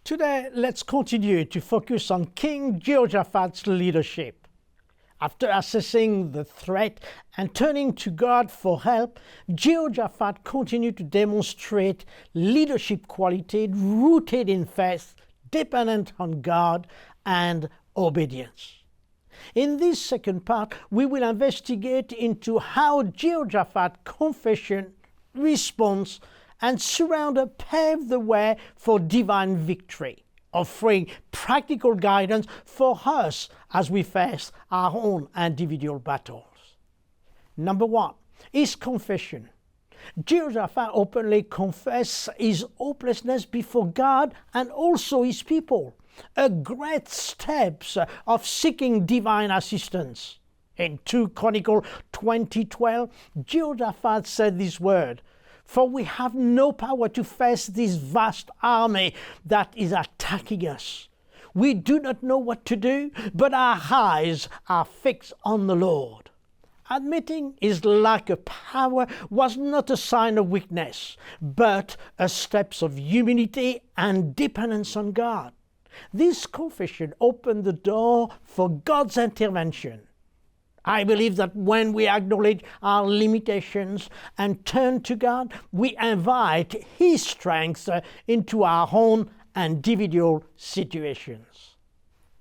Today, let's continue to focus on King Jehoshaphat's leadership. After assessing the threat and turning to God for help, Jehoshaphat continued to demonstrate leadership quality rooted in faith, dependent on God, and obedience. In this second part, we will investigate into how Jehoshaphat's confession, response, and surrender paved the way for divine victory, offering practical guidance for us as we face our own individual battles. Number one, his confession. Jehoshaphat openly confessed his hopelessness before God and also his people, a great step of seeking divine assistance. In 2 Chronicles 20:12, Jehoshaphat said this word, "For we have no power to face this vast army that is attacking us. We do not know what to do, but our eyes are fixed on the Lord." Admitting his lack of power was not a sign of weakness, but a step of humility and dependence on God. This confession opened the door for God's intervention. I believe that when we acknowledge our limitations and turn to God, we invite His strength into our own individual situations.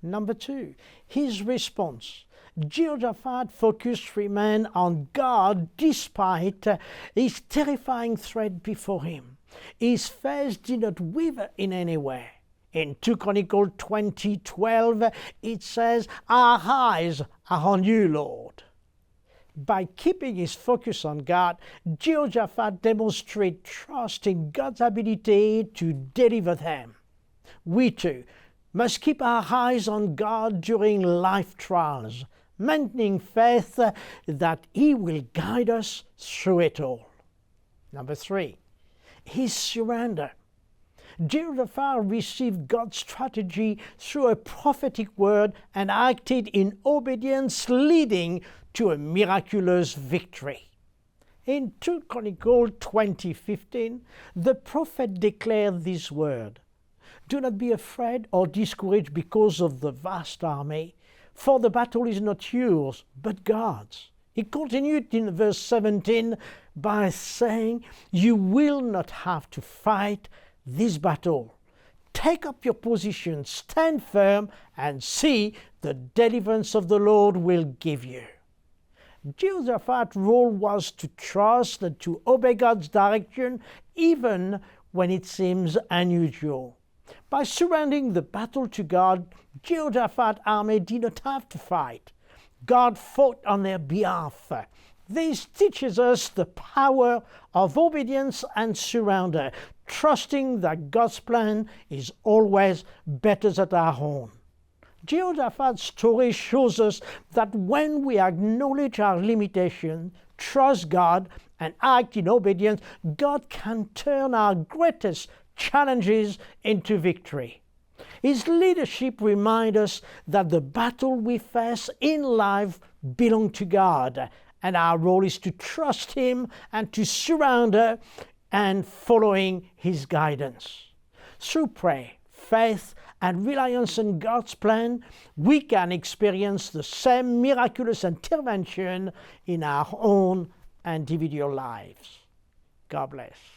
Number two, his response. Jehoshaphat's focus remained on God despite his terrifying threat before him. His faith did not waver in any way. In 2 Chronicles 20:12, it says, "Our eyes are on you, Lord." By keeping his focus on God, Jehoshaphat demonstrated trust in God's ability to deliver them. We too must keep our eyes on God during life trials, maintaining faith that He will guide us through it all. Number three, his surrender. Jehoshaphat received God's strategy through a prophetic word and acted in obedience, leading to a miraculous victory. In 2 Chronicles 20:15, the prophet declared this word, "Do not be afraid or discouraged because of the vast army, for the battle is not yours, but God's." He continued in verse 17 by saying, "You will not have to fight this battle. Take up your position, stand firm, and see the deliverance of the Lord will give you." Jehoshaphat's role was to trust and to obey God's direction even when it seems unusual. By surrendering the battle to God, Jehoshaphat's army did not have to fight. God fought on their behalf. This teaches us the power of obedience and surrender, trusting that God's plan is always better than our own. Jehoshaphat's story shows us that when we acknowledge our limitations, trust God, and act in obedience, God can turn our greatest challenges into victory. His leadership reminds us that the battle we face in life belongs to God, and our role is to trust Him and to surrender and following His guidance. Through prayer, faith, and reliance on God's plan, we can experience the same miraculous intervention in our own individual lives. God bless.